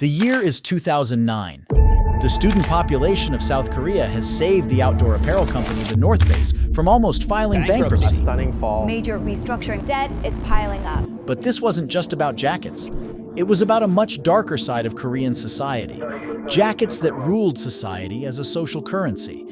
The year is 2009. The student population of South Korea has saved the outdoor apparel company The North Face from almost filing bankruptcy. Stunning fall. Major restructuring debt is piling up. But this wasn't just about jackets. It was about a much darker side of Korean society. Jackets that ruled society as a social currency.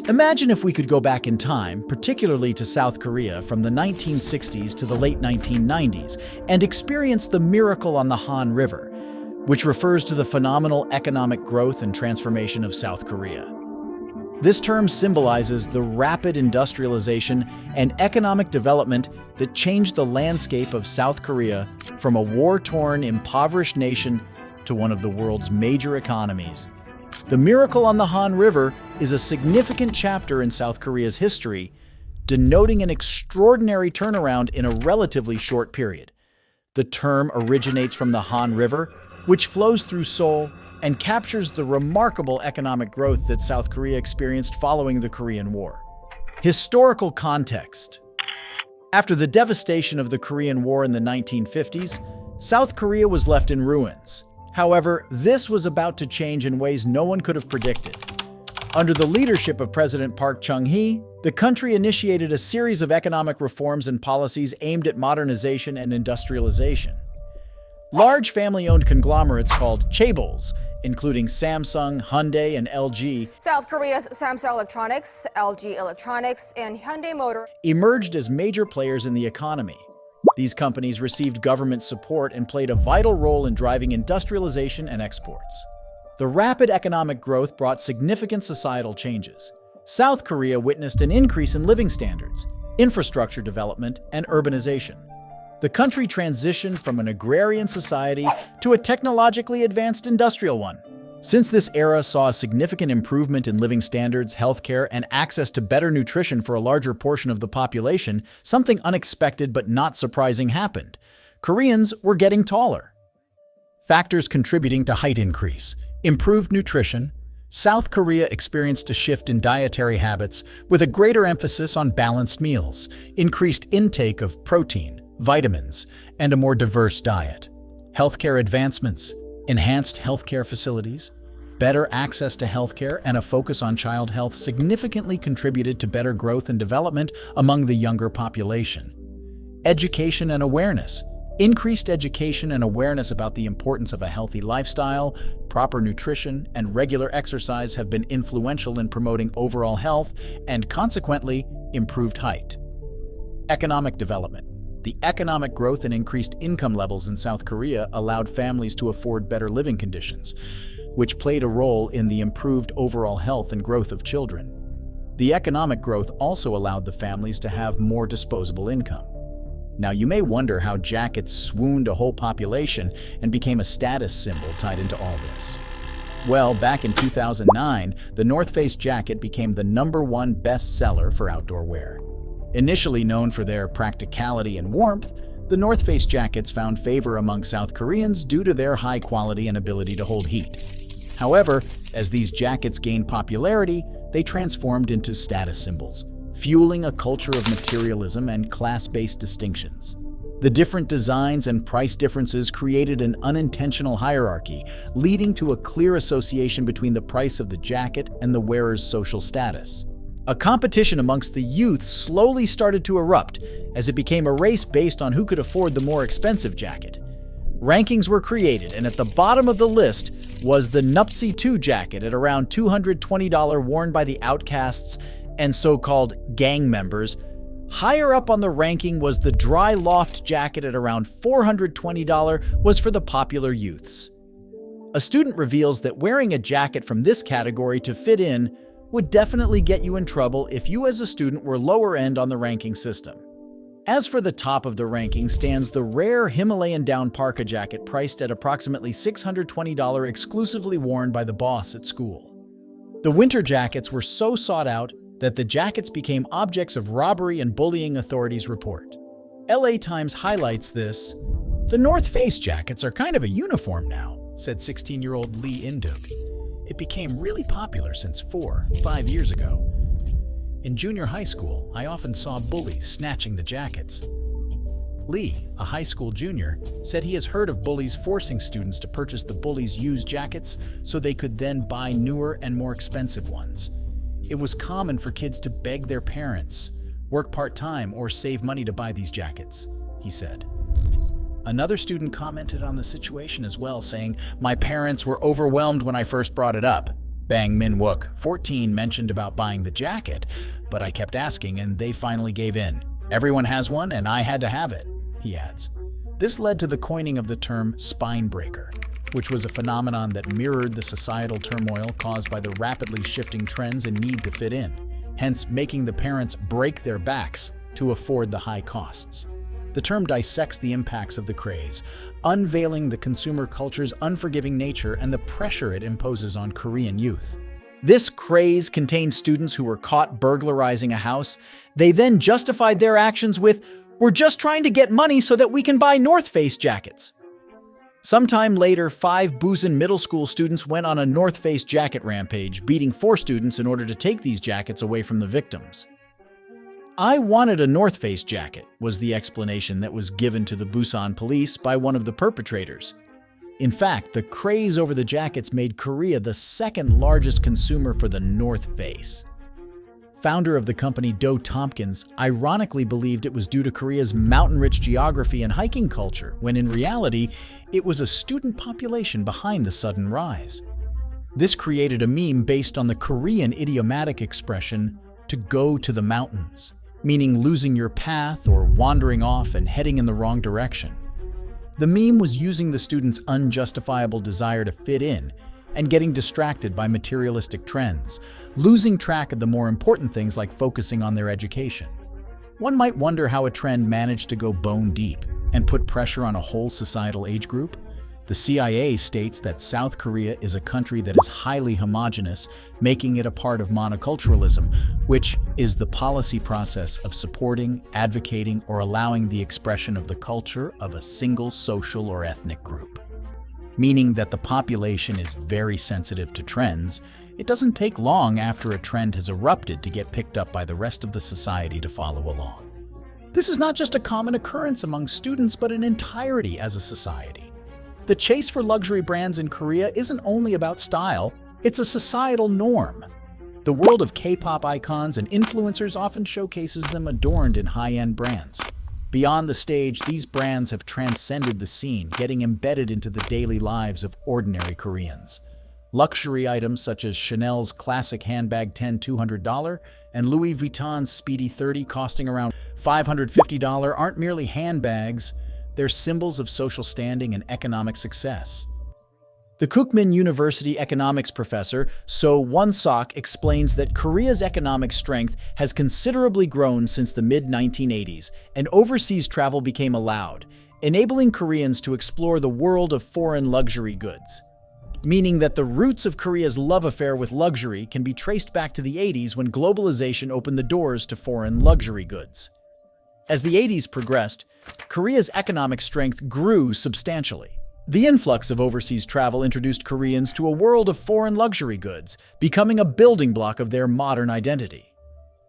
Imagine if we could go back in time, particularly to South Korea from the 1960s to the late 1990s, and experience the miracle on the Han River, which refers to the phenomenal economic growth and transformation of South Korea. This term symbolizes the rapid industrialization and economic development that changed the landscape of South Korea from a war-torn, impoverished nation to one of the world's major economies. The miracle on the Han River is a significant chapter in South Korea's history, denoting an extraordinary turnaround in a relatively short period. The term originates from the Han River, which flows through Seoul and captures the remarkable economic growth that South Korea experienced following the Korean War. Historical context. After the devastation of the Korean War in the 1950s, South Korea was left in ruins. However, this was about to change in ways no one could have predicted. Under the leadership of President Park Chung-hee, the country initiated a series of economic reforms and policies aimed at modernization and industrialization. Large family-owned conglomerates called chaebols, including Samsung, Hyundai, and LG, South Korea's Samsung Electronics, LG Electronics, and Hyundai Motor emerged as major players in the economy. These companies received government support and played a vital role in driving industrialization and exports. The rapid economic growth brought significant societal changes. South Korea witnessed an increase in living standards, infrastructure development, and urbanization. The country transitioned from an agrarian society to a technologically advanced industrial one. Since this era saw a significant improvement in living standards, healthcare, and access to better nutrition for a larger portion of the population, something unexpected but not surprising happened. Koreans were getting taller. Factors contributing to height increase: improved nutrition. South Korea experienced a shift in dietary habits with a greater emphasis on balanced meals, increased intake of protein, vitamins, and a more diverse diet. Healthcare advancements, enhanced healthcare facilities, better access to healthcare, and a focus on child health significantly contributed to better growth and development among the younger population. Education and awareness. Increased education and awareness about the importance of a healthy lifestyle, proper nutrition, and regular exercise have been influential in promoting overall health and, consequently, improved height. Economic development. The economic growth and increased income levels in South Korea allowed families to afford better living conditions, which played a role in the improved overall health and growth of children. The economic growth also allowed the families to have more disposable income. Now, you may wonder how jackets swooned a whole population and became a status symbol tied into all this. Well, back in 2009, the North Face jacket became the #1 bestseller for outdoor wear. Initially known for their practicality and warmth, the North Face jackets found favor among South Koreans due to their high quality and ability to hold heat. However, as these jackets gained popularity, they transformed into status symbols, fueling a culture of materialism and class-based distinctions. The different designs and price differences created an unintentional hierarchy, leading to a clear association between the price of the jacket and the wearer's social status. A competition amongst the youth slowly started to erupt as it became a race based on who could afford the more expensive jacket. Rankings were created, and at the bottom of the list was the Nuptse 2 jacket at around $220 worn by the outcasts and so-called gang members. Higher up on the ranking was the Dry Loft jacket at around $420 was for the popular youths. A student reveals that wearing a jacket from this category to fit in would definitely get you in trouble if you as a student were lower end on the ranking system. As for the top of the ranking stands the rare Himalayan down parka jacket priced at approximately $620 exclusively worn by the boss at school. The winter jackets were so sought out that the jackets became objects of robbery and bullying, authorities report. LA Times highlights this. "The North Face jackets are kind of a uniform now," said 16-year-old Lee Induk. "It became really popular since 4-5 years ago. In junior high school, I often saw bullies snatching the jackets." Lee, a high school junior, said he has heard of bullies forcing students to purchase the bullies' used jackets so they could then buy newer and more expensive ones. It was common for kids to beg their parents, work part-time, or save money to buy these jackets, he said. Another student commented on the situation as well, saying, "My parents were overwhelmed when I first brought it up." Bang Min-wook, 14, mentioned about buying the jacket, "But I kept asking and they finally gave in. Everyone has one and I had to have it," he adds. This led to the coining of the term spine breaker, which was a phenomenon that mirrored the societal turmoil caused by the rapidly shifting trends and need to fit in, hence making the parents break their backs to afford the high costs. The term dissects the impacts of the craze, unveiling the consumer culture's unforgiving nature and the pressure it imposes on Korean youth. This craze contained students who were caught burglarizing a house. They then justified their actions with, "We're just trying to get money so that we can buy North Face jackets." Sometime later, 5 Busan middle school students went on a North Face jacket rampage, beating 4 students in order to take these jackets away from the victims. "I wanted a North Face jacket," was the explanation that was given to the Busan police by one of the perpetrators. In fact, the craze over the jackets made Korea the second largest consumer for the North Face. Founder of the company Do Tompkins ironically believed it was due to Korea's mountain-rich geography and hiking culture, when in reality, it was a student population behind the sudden rise. This created a meme based on the Korean idiomatic expression, "to go to the mountains," meaning losing your path or wandering off and heading in the wrong direction. The meme was using the students' unjustifiable desire to fit in and getting distracted by materialistic trends, losing track of the more important things like focusing on their education. One might wonder how a trend managed to go bone deep and put pressure on a whole societal age group. The CIA states that South Korea is a country that is highly homogeneous, making it a part of monoculturalism, which is the policy process of supporting, advocating, or allowing the expression of the culture of a single social or ethnic group. Meaning that the population is very sensitive to trends. It doesn't take long after a trend has erupted to get picked up by the rest of the society to follow along. This is not just a common occurrence among students, but an entirety as a society. The chase for luxury brands in Korea isn't only about style, it's a societal norm. The world of K-pop icons and influencers often showcases them adorned in high-end brands. Beyond the stage, these brands have transcended the scene, getting embedded into the daily lives of ordinary Koreans. Luxury items such as Chanel's classic handbag $200 and Louis Vuitton's Speedy 30 costing around $550 aren't merely handbags, they're symbols of social standing and economic success. The Kookmin University economics professor So Won-sok explains that Korea's economic strength has considerably grown since the mid-1980s, and overseas travel became allowed, enabling Koreans to explore the world of foreign luxury goods. Meaning that the roots of Korea's love affair with luxury can be traced back to the 80s when globalization opened the doors to foreign luxury goods. As the 80s progressed, Korea's economic strength grew substantially. The influx of overseas travel introduced Koreans to a world of foreign luxury goods, becoming a building block of their modern identity.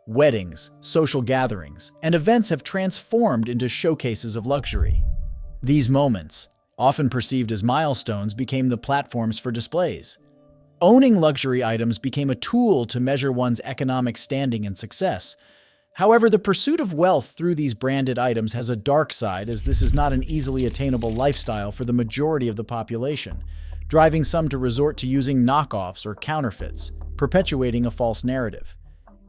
Weddings, social gatherings, and events have transformed into showcases of luxury. These moments, often perceived as milestones, became the platforms for displays. Owning luxury items became a tool to measure one's economic standing and success. However, the pursuit of wealth through these branded items has a dark side, as this is not an easily attainable lifestyle for the majority of the population, driving some to resort to using knockoffs or counterfeits, perpetuating a false narrative.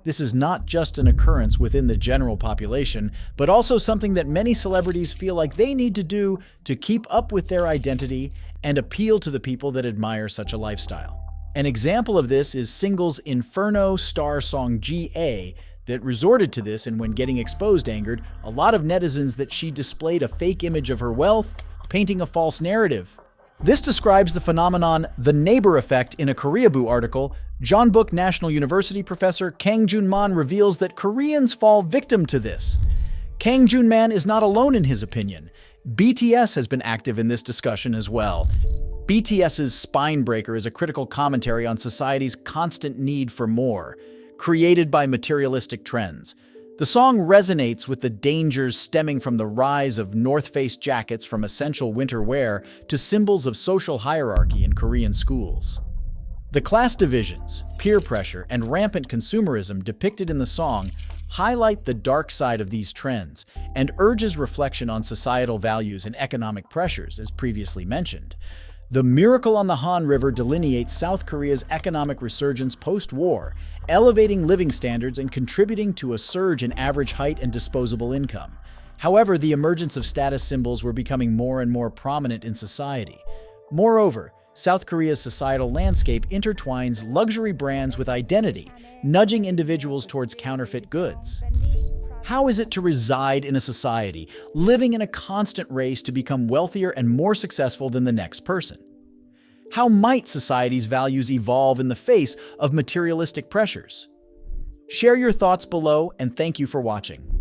This is not just an occurrence within the general population, but also something that many celebrities feel like they need to do to keep up with their identity and appeal to the people that admire such a lifestyle. An example of this is Single's Inferno star Song G.A. that resorted to this, and when getting exposed angered a lot of netizens that she displayed a fake image of her wealth, painting a false narrative. This describes the phenomenon "the neighbor effect" in a Koreaboo article. Jeonbuk National University professor Kang Jun-man reveals that Koreans fall victim to this. Kang Jun-man is not alone in his opinion. BTS has been active in this discussion as well. BTS's Spine Breaker is a critical commentary on society's constant need for more, created by materialistic trends. The song resonates with the dangers stemming from the rise of North Face jackets from essential winter wear to symbols of social hierarchy in Korean schools. The class divisions, peer pressure, and rampant consumerism depicted in the song highlight the dark side of these trends and urges reflection on societal values and economic pressures, as previously mentioned. The Miracle on the Han River delineates South Korea's economic resurgence post-war, elevating living standards and contributing to a surge in average height and disposable income. However, the emergence of status symbols were becoming more and more prominent in society. Moreover, South Korea's societal landscape intertwines luxury brands with identity, nudging individuals towards counterfeit goods. How is it to reside in a society living in a constant race to become wealthier and more successful than the next person? How might society's values evolve in the face of materialistic pressures? Share your thoughts below, and thank you for watching.